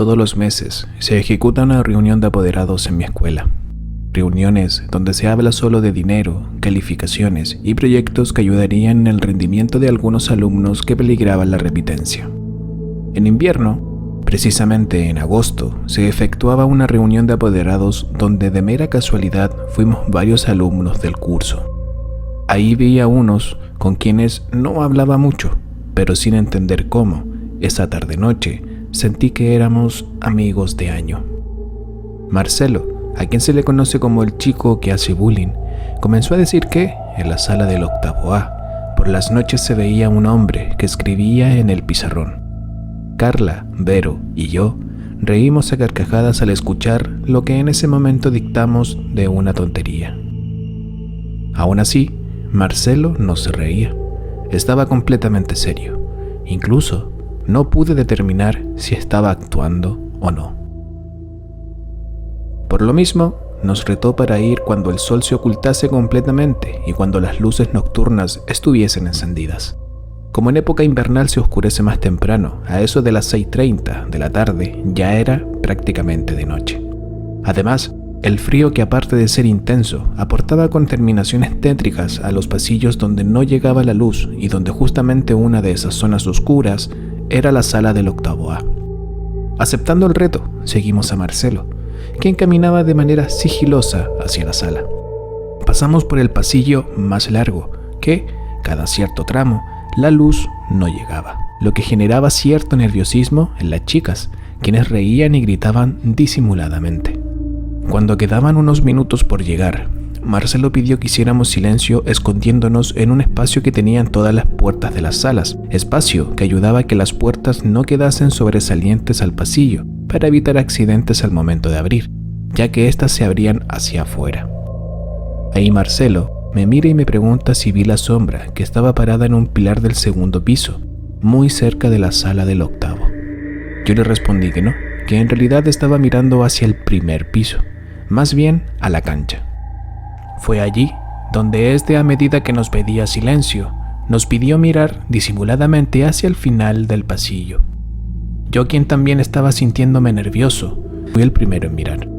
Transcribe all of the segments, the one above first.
Todos los meses se ejecuta una reunión de apoderados en mi escuela. Reuniones donde se habla solo de dinero, calificaciones y proyectos que ayudarían en el rendimiento de algunos alumnos que peligraban la repitencia. En invierno, precisamente en agosto, se efectuaba una reunión de apoderados donde de mera casualidad fuimos varios alumnos del curso. Ahí vi a unos con quienes no hablaba mucho, pero sin entender cómo, esa tarde-noche, sentí que éramos amigos de año. Marcelo, a quien se le conoce como el chico que hace bullying, comenzó a decir que, en la sala del octavo A, por las noches se veía un hombre que escribía en el pizarrón. Carla, Vero y yo reímos a carcajadas al escuchar lo que en ese momento dictamos de una tontería. Aún así, Marcelo no se reía. Estaba completamente serio. Incluso no pude determinar si estaba actuando o no. Por lo mismo, nos retó para ir cuando el sol se ocultase completamente y cuando las luces nocturnas estuviesen encendidas. Como en época invernal se oscurece más temprano, a eso de las 6:30 de la tarde ya era prácticamente de noche. Además, el frío, que aparte de ser intenso, aportaba con terminaciones tétricas a los pasillos donde no llegaba la luz y donde justamente una de esas zonas oscuras era la sala del octavo A. Aceptando el reto, seguimos a Marcelo, quien caminaba de manera sigilosa hacia la sala. Pasamos por el pasillo más largo, que, cada cierto tramo, la luz no llegaba, lo que generaba cierto nerviosismo en las chicas, quienes reían y gritaban disimuladamente. Cuando quedaban unos minutos por llegar, Marcelo pidió que hiciéramos silencio escondiéndonos en un espacio que tenían todas las puertas de las salas, espacio que ayudaba a que las puertas no quedasen sobresalientes al pasillo para evitar accidentes al momento de abrir, ya que éstas se abrían hacia afuera. Ahí Marcelo me mira y me pregunta si vi la sombra que estaba parada en un pilar del segundo piso, muy cerca de la sala del octavo. Yo le respondí que no, que en realidad estaba mirando hacia el primer piso, más bien a la cancha. Fue allí donde a medida que nos pedía silencio, nos pidió mirar disimuladamente hacia el final del pasillo. Yo, quien también estaba sintiéndome nervioso, fui el primero en mirar.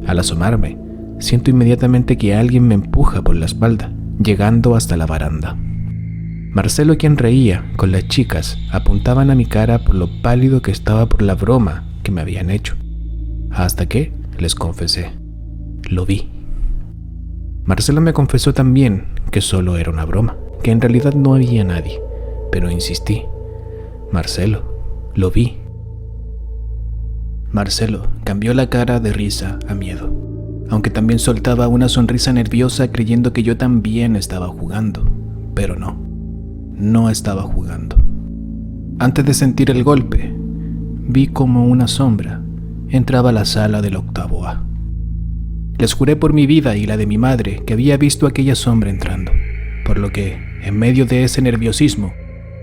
Al asomarme, siento inmediatamente que alguien me empuja por la espalda, llegando hasta la baranda. Marcelo, quien reía con las chicas, apuntaban a mi cara por lo pálido que estaba por la broma que me habían hecho. Hasta que, les confesé, lo vi. Marcelo me confesó también que solo era una broma, que en realidad no había nadie, pero insistí. Marcelo, lo vi. Marcelo cambió la cara de risa a miedo, aunque también soltaba una sonrisa nerviosa creyendo que yo también estaba jugando, pero no estaba jugando. Antes de sentir el golpe, vi como una sombra entraba a la sala del octavo A. Les juré por mi vida y la de mi madre que había visto aquella sombra entrando, por lo que, en medio de ese nerviosismo,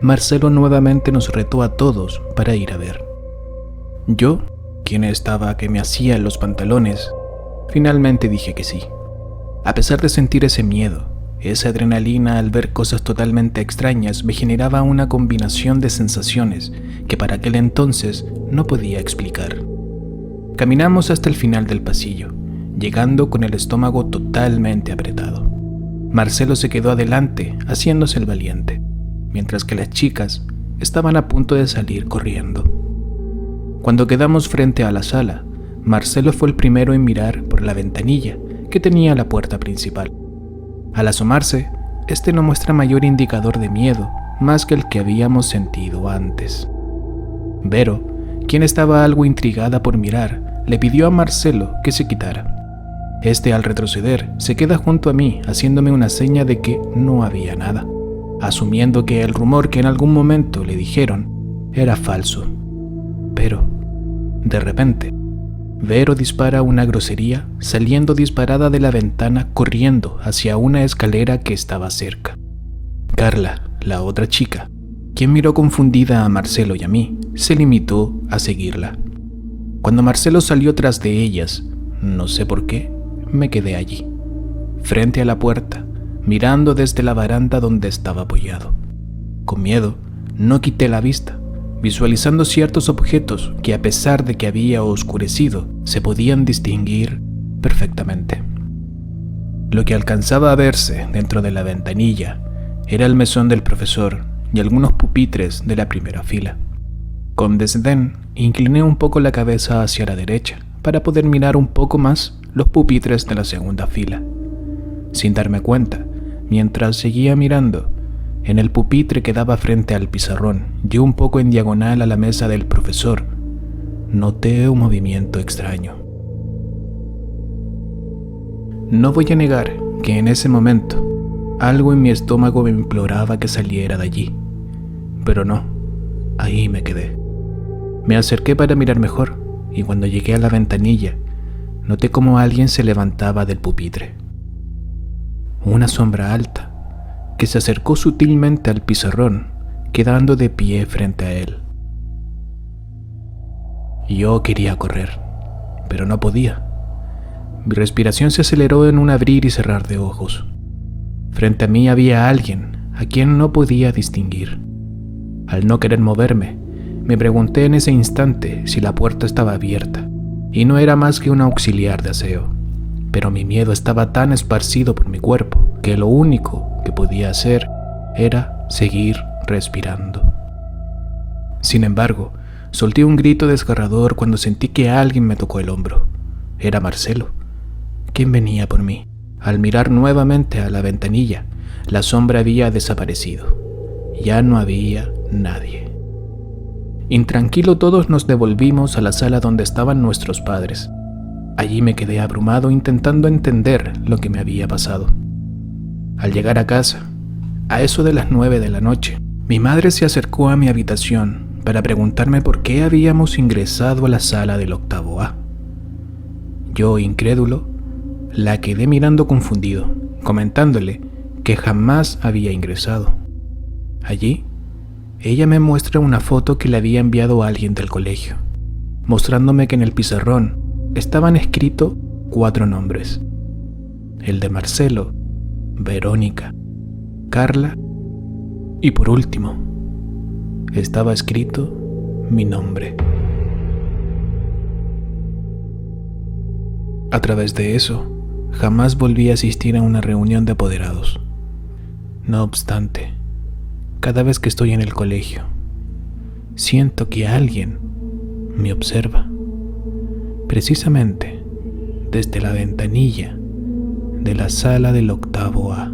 Marcelo nuevamente nos retó a todos para ir a ver. Yo, quien estaba que me hacía los pantalones, finalmente dije que sí. A pesar de sentir ese miedo, esa adrenalina al ver cosas totalmente extrañas me generaba una combinación de sensaciones que para aquel entonces no podía explicar. Caminamos hasta el final del pasillo, llegando con el estómago totalmente apretado. Marcelo se quedó adelante, haciéndose el valiente, mientras que las chicas estaban a punto de salir corriendo. Cuando quedamos frente a la sala, Marcelo fue el primero en mirar por la ventanilla que tenía la puerta principal. Al asomarse, este no muestra mayor indicador de miedo más que el que habíamos sentido antes. Vero, quien estaba algo intrigada por mirar, le pidió a Marcelo que se quitara. Al retroceder, se queda junto a mí haciéndome una seña de que no había nada, asumiendo que el rumor que en algún momento le dijeron era falso. Pero, de repente, Vero dispara una grosería, saliendo disparada de la ventana corriendo hacia una escalera que estaba cerca. Carla, la otra chica, quien miró confundida a Marcelo y a mí, se limitó a seguirla. Cuando Marcelo salió tras de ellas, no sé por qué, me quedé allí, frente a la puerta, mirando desde la baranda donde estaba apoyado. Con miedo, no quité la vista, visualizando ciertos objetos que, a pesar de que había oscurecido, se podían distinguir perfectamente. Lo que alcanzaba a verse dentro de la ventanilla era el mesón del profesor y algunos pupitres de la primera fila. Con desdén, incliné un poco la cabeza hacia la derecha para poder mirar un poco más los pupitres de la segunda fila. Sin darme cuenta, mientras seguía mirando, en el pupitre que daba frente al pizarrón y un poco en diagonal a la mesa del profesor, noté un movimiento extraño. No voy a negar que en ese momento algo en mi estómago me imploraba que saliera de allí, pero no, ahí me quedé. Me acerqué para mirar mejor y cuando llegué a la ventanilla, noté como alguien se levantaba del pupitre. Una sombra alta que se acercó sutilmente al pizarrón, quedando de pie frente a él. Yo quería correr, pero no podía. Mi respiración se aceleró en un abrir y cerrar de ojos. Frente a mí había alguien a quien no podía distinguir. Al no querer moverme, me pregunté en ese instante si la puerta estaba abierta, y no era más que un auxiliar de aseo. Pero mi miedo estaba tan esparcido por mi cuerpo que lo único que podía hacer era seguir respirando. Sin embargo, solté un grito desgarrador cuando sentí que alguien me tocó el hombro. Era Marcelo, quien venía por mí. Al mirar nuevamente a la ventanilla, la sombra había desaparecido. Ya no había nadie. Intranquilo, todos nos devolvimos a la sala donde estaban nuestros padres. Allí me quedé abrumado intentando entender lo que me había pasado. Al llegar a casa, a eso de las 9 de la noche, mi madre se acercó a mi habitación para preguntarme por qué habíamos ingresado a la sala del octavo A. Yo, incrédulo, la quedé mirando confundido, comentándole que jamás había ingresado. Allí, ella me muestra una foto que le había enviado a alguien del colegio, mostrándome que en el pizarrón estaban escritos 4 nombres: el de Marcelo, Verónica, Carla y por último, estaba escrito mi nombre. A través de eso, jamás volví a asistir a una reunión de apoderados. No obstante, cada vez que estoy en el colegio, siento que alguien me observa, precisamente desde la ventanilla de la sala del octavo A.